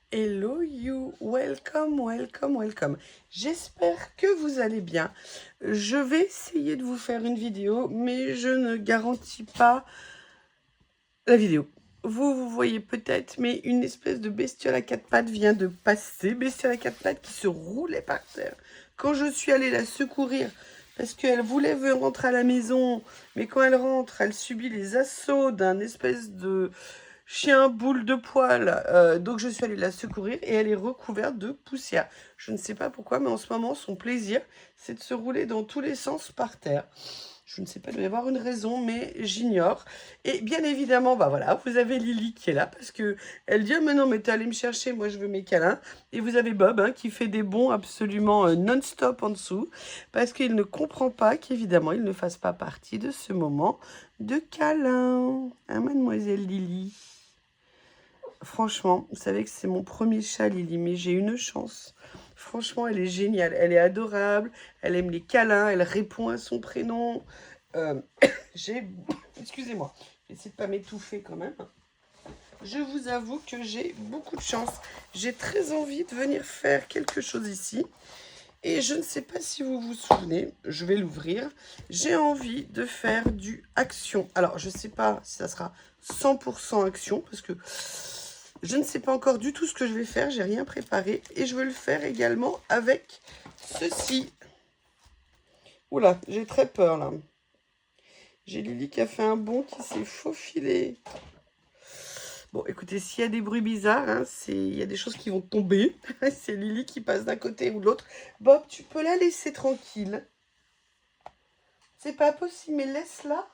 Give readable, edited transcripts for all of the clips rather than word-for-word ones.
Hello you, welcome, welcome, welcome. J'espère que vous allez bien. Je vais essayer de vous faire une vidéo, mais je ne garantis pas la vidéo. Vous voyez peut-être, mais une espèce de bestiole à quatre pattes vient de passer. Bestiole à quatre pattes qui se roulait par terre. Quand je suis allée la secourir, parce qu'elle voulait rentrer à la maison, mais quand elle rentre, elle subit les assauts d'un espèce de chien boule de poil. Donc je suis allée la secourir et elle est recouverte de poussière. Je ne sais pas pourquoi, mais en ce moment, son plaisir, c'est de se rouler dans tous les sens par terre. Je ne sais pas, il doit y avoir une raison, mais j'ignore. Et bien évidemment, bah voilà, vous avez Lily qui est là parce que elle dit: ah, mais non, mais t'es allé me chercher, moi je veux mes câlins. Et vous avez Bob hein, qui fait des bonds absolument non-stop en dessous parce qu'il ne comprend pas qu'évidemment il ne fasse pas partie de ce moment de câlin. Hein, mademoiselle Lily? Franchement, vous savez que c'est mon premier chat, Lily, mais j'ai une chance. Franchement, elle est géniale, elle est adorable, elle aime les câlins, elle répond à son prénom. Euh, j'ai... Excusez-moi, j'essaie de pas m'étouffer quand même. Je vous avoue que j'ai beaucoup de chance. J'ai très envie de venir faire quelque chose ici. Et je ne sais pas si vous vous souvenez, je vais l'ouvrir. J'ai envie de faire du action. Alors, je ne sais pas si ça sera 100% action, parce que je ne sais pas encore du tout ce que je vais faire. J'ai rien préparé. Et je veux le faire également avec ceci. Oula, j'ai très peur là. J'ai Lily qui a fait un bond, qui s'est faufilé. Bon, écoutez, s'il y a des bruits bizarres, hein, il y a des choses qui vont tomber. C'est Lily qui passe d'un côté ou de l'autre. Bob, tu peux la laisser tranquille. C'est pas possible, mais laisse-la.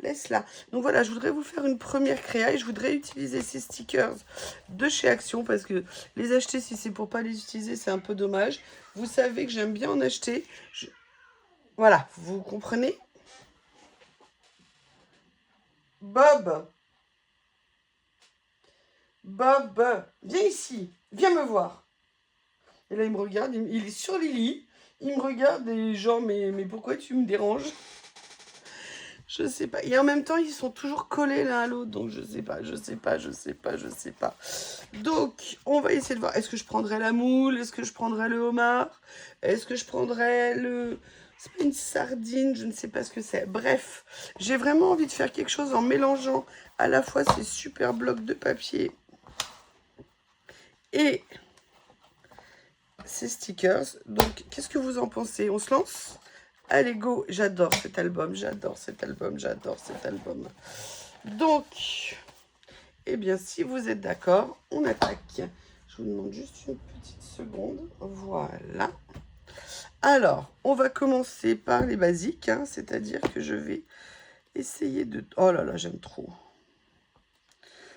Laisse-la. Donc voilà, je voudrais vous faire une première créa et je voudrais utiliser ces stickers de chez Action parce que les acheter, si c'est pour pas les utiliser, c'est un peu dommage. Vous savez que j'aime bien en acheter. Voilà, vous comprenez? Bob, Bob, viens ici, viens me voir. Et là, il me regarde, il est sur Lily, il me regarde et genre, mais pourquoi tu me déranges? Je sais pas. Et en même temps, ils sont toujours collés l'un à l'autre, donc je sais pas, je sais pas, je sais pas, je sais pas. Donc, on va essayer de voir. Est-ce que je prendrais la moule? Est-ce que je prendrais le homard? Est-ce que je prendrais le... C'est pas une sardine, je ne sais pas ce que c'est. Bref, j'ai vraiment envie de faire quelque chose en mélangeant à la fois ces super blocs de papier et ces stickers. Donc, qu'est-ce que vous en pensez? On se lance? Allez, go! J'adore cet album, j'adore cet album, j'adore cet album. Donc, eh bien, si vous êtes d'accord, on attaque. Je vous demande juste une petite seconde. Voilà. Alors, on va commencer par les basiques, hein, c'est-à-dire que je vais essayer de... Oh là là, j'aime trop.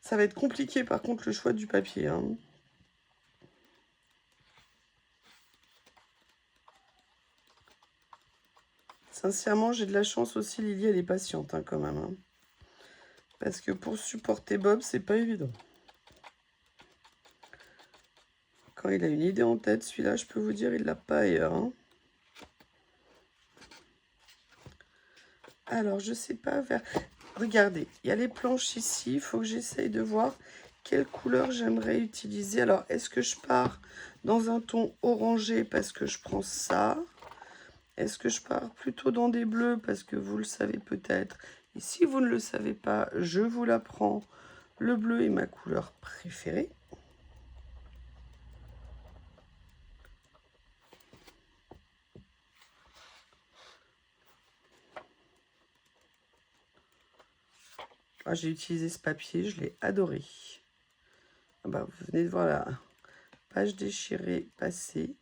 Ça va être compliqué, par contre, le choix du papier. Hein. Sincèrement, j'ai de la chance aussi, Lily, elle est patiente hein, quand même. Hein. Parce que pour supporter Bob, c'est pas évident. Quand il a une idée en tête, celui-là, je peux vous dire, il l'a pas ailleurs. Hein. Alors, je sais pas vers... Regardez, il y a les planches ici. Il faut que j'essaye de voir quelle couleur j'aimerais utiliser. Alors, est-ce que je pars dans un ton orangé parce que je prends ça? Est-ce que je pars plutôt dans des bleus parce que vous le savez peut-être? Et si vous ne le savez pas, je vous l'apprends. Le bleu est ma couleur préférée. Ah, j'ai utilisé ce papier, je l'ai adoré. Ah bah, vous venez de voir la page déchirée passer.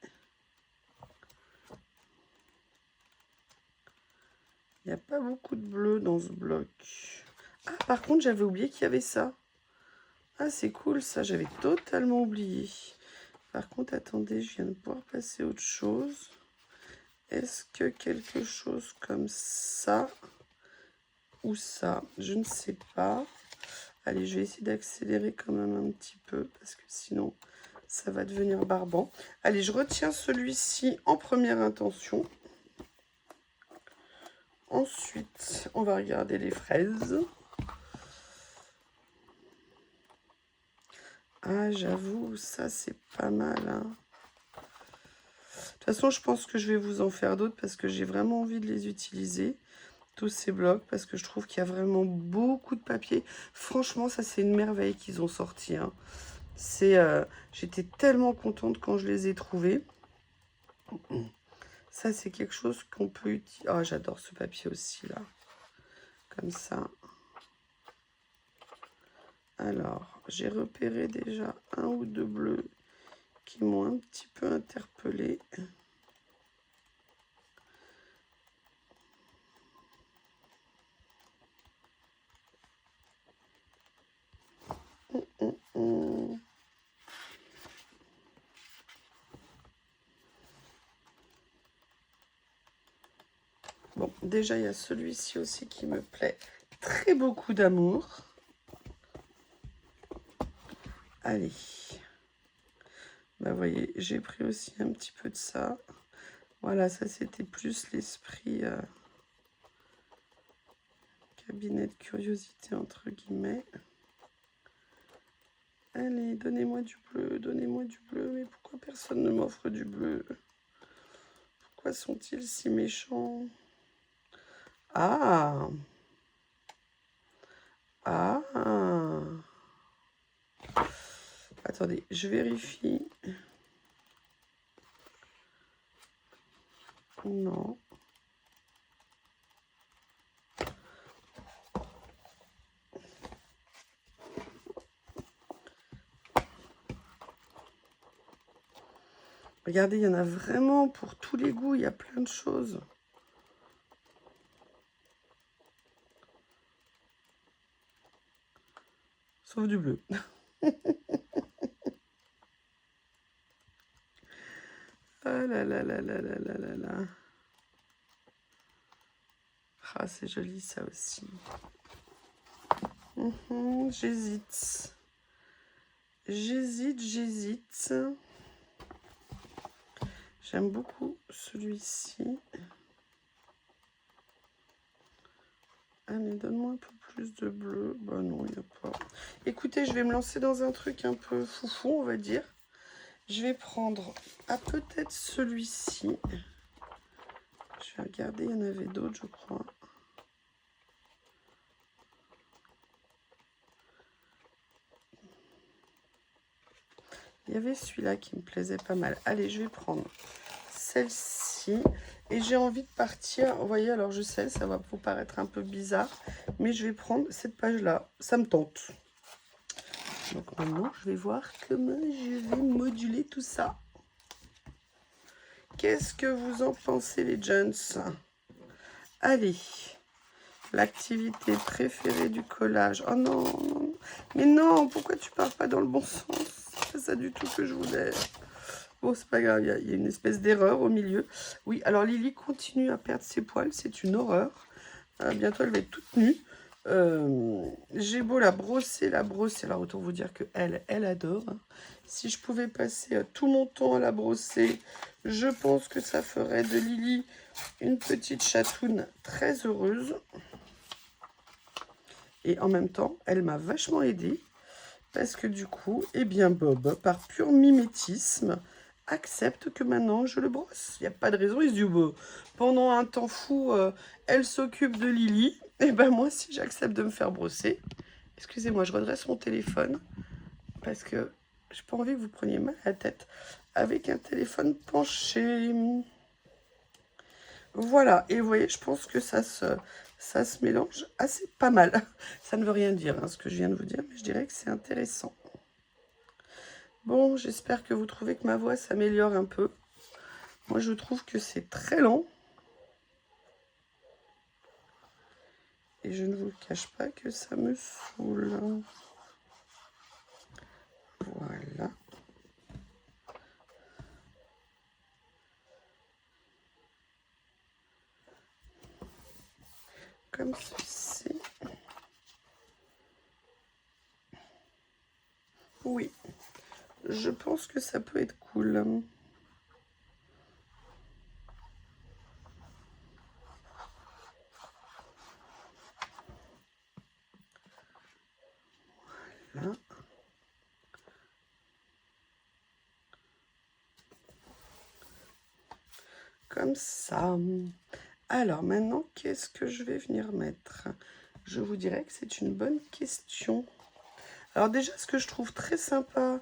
Il n'y a pas beaucoup de bleu dans ce bloc. Ah, par contre, j'avais oublié qu'il y avait ça. Ah, c'est cool, ça, j'avais totalement oublié. Par contre, attendez, je viens de pouvoir passer à autre chose. Est-ce que quelque chose comme ça ou ça? Je ne sais pas. Allez, je vais essayer d'accélérer quand même un petit peu parce que sinon, ça va devenir barbant. Allez, je retiens celui-ci en première intention. Ensuite, on va regarder les fraises. Ah, j'avoue, ça, c'est pas mal, hein. De toute façon, je pense que je vais vous en faire d'autres parce que j'ai vraiment envie de les utiliser, tous ces blocs, parce que je trouve qu'il y a vraiment beaucoup de papier. Franchement, ça, c'est une merveille qu'ils ont sorti, hein. J'étais tellement contente quand je les ai trouvés. Ça, c'est quelque chose qu'on peut utiliser. Oh, j'adore ce papier aussi, là. Comme ça. Alors, j'ai repéré déjà un ou deux bleus qui m'ont un petit peu interpellée. Bon, déjà, il y a celui-ci aussi qui me plaît très beaucoup d'amour. Allez. Bah, vous voyez, j'ai pris aussi un petit peu de ça. Voilà, ça, c'était plus l'esprit cabinet de curiosité, entre guillemets. Allez, donnez-moi du bleu, donnez-moi du bleu. Mais pourquoi personne ne m'offre du bleu? Pourquoi sont-ils si méchants? Ah! Ah! Attendez, je vérifie. Non. Regardez, il y en a vraiment pour tous les goûts. Il y a plein de choses. Sauf du bleu. Ah là là là là là là là là. Ah, c'est joli ça aussi. J'hésite. J'hésite. J'aime beaucoup celui-ci. Allez, donne-moi un peu plus de bleu. Bah non, il n'y a pas. Écoutez, je vais me lancer dans un truc un peu foufou, on va dire. Je vais prendre peut-être celui-ci. Je vais regarder, il y en avait d'autres, je crois. Il y avait celui-là qui me plaisait pas mal. Allez, je vais prendre celle-ci. Et j'ai envie de partir. Vous voyez, alors je sais, ça va vous paraître un peu bizarre. Mais je vais prendre cette page-là. Ça me tente. Donc maintenant, je vais voir comment je vais moduler tout ça. Qu'est-ce que vous en pensez, les jeunes? Allez. L'activité préférée du collage. Oh non, non. Mais non, pourquoi tu pars pas dans le bon sens? C'est pas ça du tout que je voulais. Bon, c'est pas grave, il y a une espèce d'erreur au milieu. Oui, alors Lily continue à perdre ses poils, c'est une horreur. Bientôt, elle va être toute nue. J'ai beau la brosser. Alors, autant vous dire que elle adore. Si je pouvais passer tout mon temps à la brosser, je pense que ça ferait de Lily une petite chatoune très heureuse. Et en même temps, elle m'a vachement aidée. Parce que du coup, eh bien Bob, par pur mimétisme, accepte que maintenant je le brosse. Il n'y a pas de raison, il se dit, bah, pendant un temps fou, elle s'occupe de Lily. Et ben moi, si j'accepte de me faire brosser, excusez-moi, je redresse mon téléphone, parce que j'ai pas envie que vous preniez mal à la tête avec un téléphone penché. Voilà, et vous voyez, je pense que ça se mélange assez pas mal. Ça ne veut rien dire, hein, ce que je viens de vous dire, mais je dirais que c'est intéressant. Bon, j'espère que vous trouvez que ma voix s'améliore un peu. Moi, je trouve que c'est très lent. Et je ne vous cache pas que ça me saoule. Voilà. Comme ceci. Oui, je pense que ça peut être cool. Voilà. comme ça. Alors maintenant, qu'est-ce que je vais venir mettre? Je vous dirais que c'est une bonne question. Alors déjà, ce que je trouve très sympa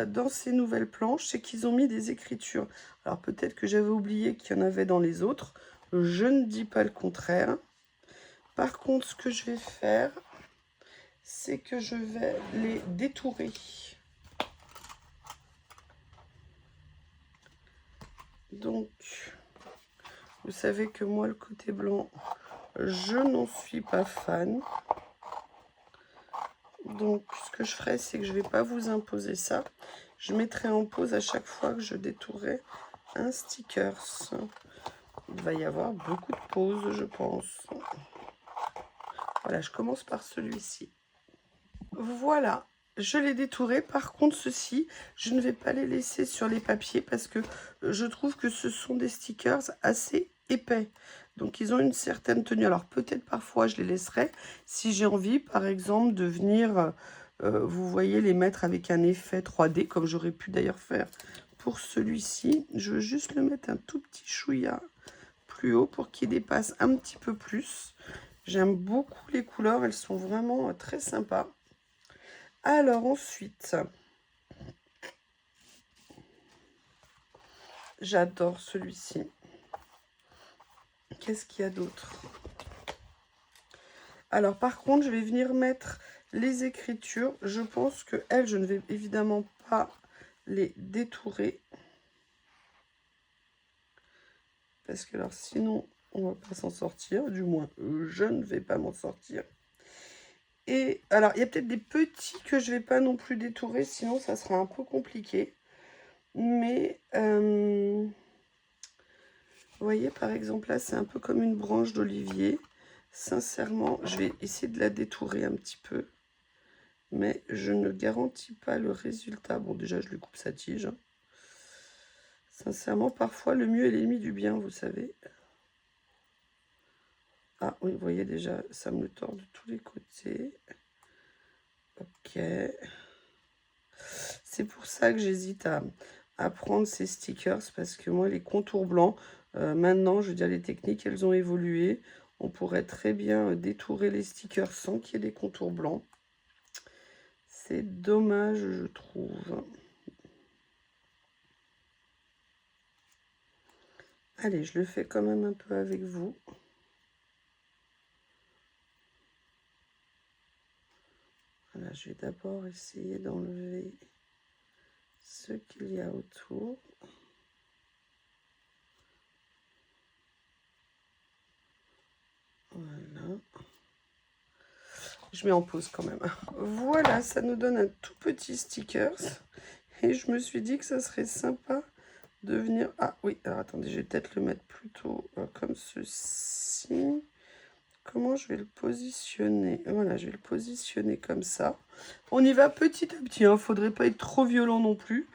dans ces nouvelles planches, c'est qu'ils ont mis des écritures. Alors peut-être que j'avais oublié qu'il y en avait dans les autres. Je ne dis pas le contraire. Par contre, ce que je vais faire, c'est que je vais les détourer. Donc, vous savez que moi, le côté blanc, je n'en suis pas fan. Donc, ce que je ferai, c'est que je ne vais pas vous imposer ça. Je mettrai en pause à chaque fois que je détourerai un sticker. Il va y avoir beaucoup de pauses, je pense. Voilà, je commence par celui-ci. Voilà, je l'ai détouré. Par contre, ceux-ci, je ne vais pas les laisser sur les papiers parce que je trouve que ce sont des stickers assez épais. Donc, ils ont une certaine tenue. Alors, peut-être parfois, je les laisserai si j'ai envie, par exemple, de venir, vous voyez, les mettre avec un effet 3D, comme j'aurais pu d'ailleurs faire pour celui-ci. Je veux juste le mettre un tout petit chouïa plus haut pour qu'il dépasse un petit peu plus. J'aime beaucoup les couleurs, elles sont vraiment très sympas. Alors ensuite, j'adore celui-ci. Qu'est-ce qu'il y a d'autre? Alors par contre, je vais venir mettre les écritures. Je pense que elles, je ne vais évidemment pas les détourer. Parce que alors sinon, on va pas s'en sortir. Du moins, je ne vais pas m'en sortir. Et alors, il y a peut-être des petits que je ne vais pas non plus détourer, sinon ça sera un peu compliqué. Mais, vous voyez, par exemple, là, c'est un peu comme une branche d'olivier. Sincèrement, je vais essayer de la détourer un petit peu. Mais je ne garantis pas le résultat. Bon, déjà, je lui coupe sa tige. Sincèrement, parfois, le mieux est l'ennemi du bien, vous savez. Ah oui, vous voyez déjà, ça me le tord de tous les côtés. Ok. C'est pour ça que j'hésite à prendre ces stickers, parce que moi, les contours blancs, maintenant, je veux dire, les techniques, elles ont évolué. On pourrait très bien détourer les stickers sans qu'il y ait des contours blancs. C'est dommage, je trouve. Allez, je le fais quand même un peu avec vous. Voilà, je vais d'abord essayer d'enlever ce qu'il y a autour. Voilà. Je mets en pause quand même. Voilà, ça nous donne un tout petit sticker. Et je me suis dit que ça serait sympa de venir... Ah oui, alors attendez, je vais peut-être le mettre plutôt comme ceci. Comment je vais le positionner? Voilà, je vais le positionner comme ça. On y va petit à petit, hein. Faudrait pas être trop violent non plus.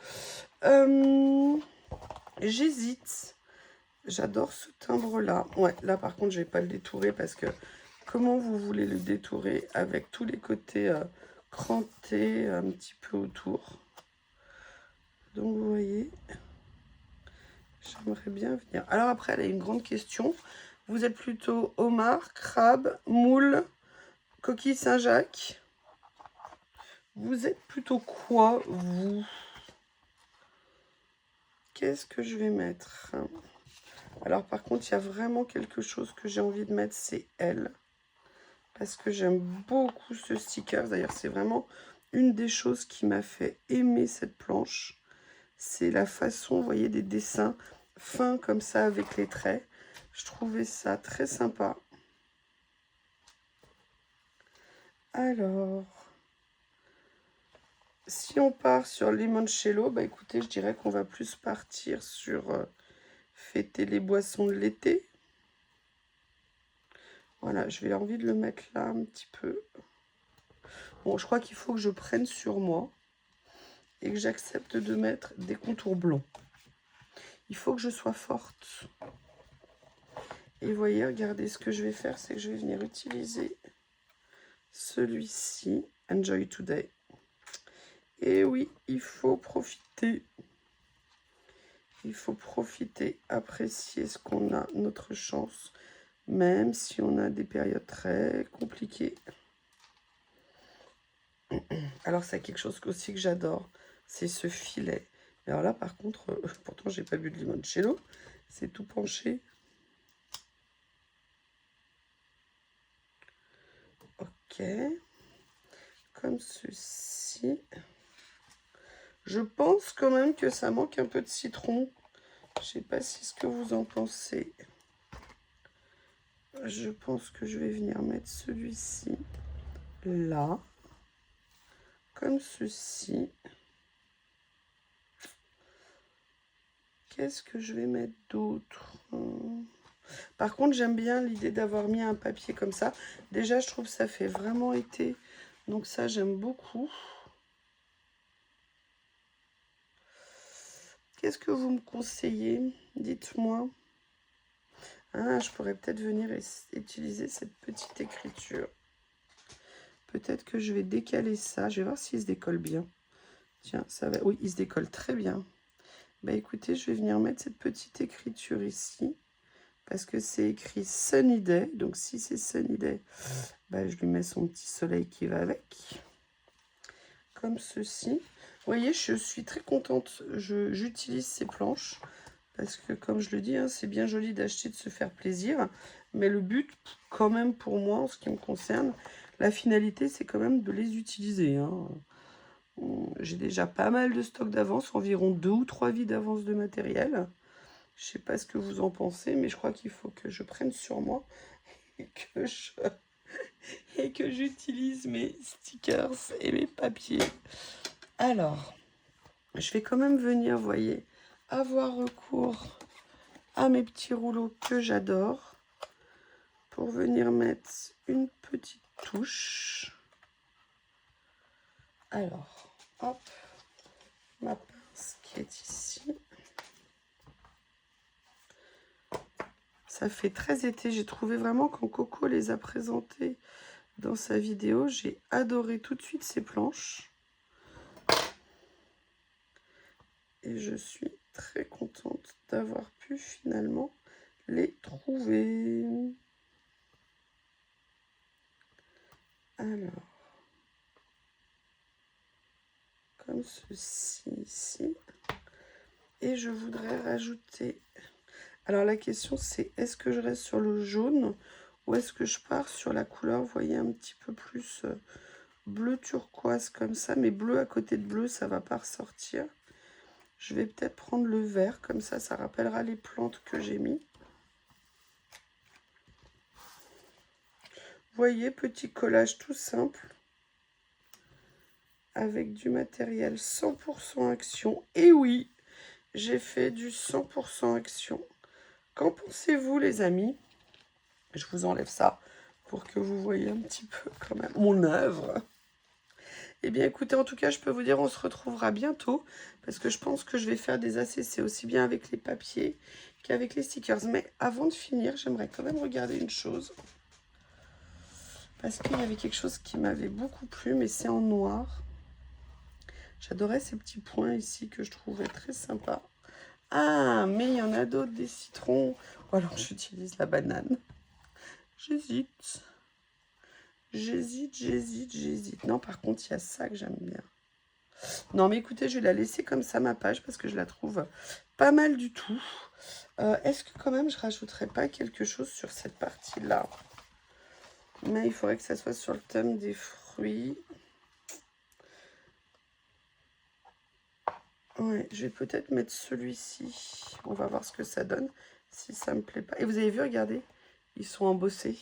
J'hésite. J'adore ce timbre-là. Ouais, là par contre, je vais pas le détourer parce que comment vous voulez le détourer avec tous les côtés crantés un petit peu autour. Donc vous voyez, j'aimerais bien venir. Alors après, elle a une grande question. Vous êtes plutôt homard, crabe, moule, coquille Saint-Jacques? Vous êtes plutôt quoi, vous? Qu'est-ce que je vais mettre? Alors par contre, il y a vraiment quelque chose que j'ai envie de mettre, c'est elle. Parce que j'aime beaucoup ce sticker. D'ailleurs, c'est vraiment une des choses qui m'a fait aimer cette planche. C'est la façon, vous voyez, des dessins fins comme ça avec les traits. Je trouvais ça très sympa. Alors, si on part sur limoncello, bah écoutez, je dirais qu'on va plus partir sur fêter les boissons de l'été. Voilà, je vais envie de le mettre là un petit peu. Bon, je crois qu'il faut que je prenne sur moi et que j'accepte de mettre des contours blancs. Il faut que je sois forte. Et vous voyez, regardez, ce que je vais faire, c'est que je vais venir utiliser celui-ci, Enjoy Today. Et oui, il faut profiter. Il faut profiter, apprécier ce qu'on a, notre chance, même si on a des périodes très compliquées. Alors, c'est quelque chose aussi que j'adore, c'est ce filet. Alors là, par contre, pourtant, j'ai pas bu de limoncello, c'est tout penché. Ok, comme ceci. Je pense quand même que ça manque un peu de citron. Je sais pas si ce que vous en pensez. Je pense que je vais venir mettre celui-ci là, comme ceci. Qu'est-ce que je vais mettre d'autre? Par contre, j'aime bien l'idée d'avoir mis un papier comme ça. Déjà, je trouve que ça fait vraiment été. Donc ça, j'aime beaucoup. Qu'est-ce que vous me conseillez? Dites-moi. Ah, je pourrais peut-être venir utiliser cette petite écriture. Peut-être que je vais décaler ça. Je vais voir s'il se décolle bien. Tiens, ça va. Oui, il se décolle très bien. Bah écoutez, je vais venir mettre cette petite écriture ici. Parce que c'est écrit Sunny Day. Donc si c'est Sunny Day, bah, je lui mets son petit soleil qui va avec. Comme ceci. Vous voyez, je suis très contente. J'utilise ces planches. Parce que comme je le dis, hein, c'est bien joli d'acheter, de se faire plaisir. Mais le but, quand même pour moi, en ce qui me concerne, la finalité, c'est quand même de les utiliser. Hein. J'ai déjà pas mal de stock d'avance, environ 2 ou 3 vies d'avance de matériel. Je sais pas ce que vous en pensez, mais je crois qu'il faut que je prenne sur moi et que j'utilise mes stickers et mes papiers. Alors, je vais quand même venir, vous voyez, avoir recours à mes petits rouleaux que j'adore pour venir mettre une petite touche. Alors, hop, ma pince qui est ici. Ça fait très été. J'ai trouvé vraiment quand Coco les a présentés dans sa vidéo, j'ai adoré tout de suite ces planches. Et je suis très contente d'avoir pu finalement les trouver. Alors, comme ceci ici. Et je voudrais rajouter... Alors la question c'est, est-ce que je reste sur le jaune ou est-ce que je pars sur la couleur, vous voyez, un petit peu plus bleu turquoise comme ça. Mais bleu à côté de bleu, ça va pas ressortir. Je vais peut-être prendre le vert, comme ça, ça rappellera les plantes que j'ai mis. Vous voyez, petit collage tout simple. Avec du matériel 100% action. Et oui, j'ai fait du 100% action. Qu'en pensez-vous, les amis? Je vous enlève ça pour que vous voyez un petit peu quand même mon œuvre. Eh bien, écoutez, en tout cas, je peux vous dire, on se retrouvera bientôt. Parce que je pense que je vais faire des ACC aussi bien avec les papiers qu'avec les stickers. Mais avant de finir, j'aimerais quand même regarder une chose. Parce qu'il y avait quelque chose qui m'avait beaucoup plu, mais c'est en noir. J'adorais ces petits points ici que je trouvais très sympa. Ah, mais il y en a d'autres, des citrons. Ou alors j'utilise la banane. J'hésite. J'hésite. Non, par contre, il y a ça que j'aime bien. Non, mais écoutez, je vais la laisser comme ça, ma page, parce que je la trouve pas mal du tout. Est-ce que quand même, je rajouterais pas quelque chose sur cette partie-là? Mais il faudrait que ça soit sur le thème des fruits. Ouais, je vais peut-être mettre celui-ci. On va voir ce que ça donne, si ça me plaît pas. Et vous avez vu, regardez, ils sont embossés.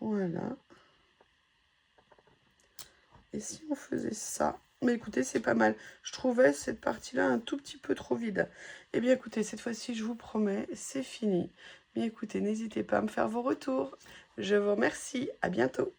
Voilà. Et si on faisait ça? Mais écoutez, c'est pas mal. Je trouvais cette partie-là un tout petit peu trop vide. Eh bien, écoutez, cette fois-ci, je vous promets, c'est fini. Mais écoutez, n'hésitez pas à me faire vos retours. Je vous remercie. À bientôt.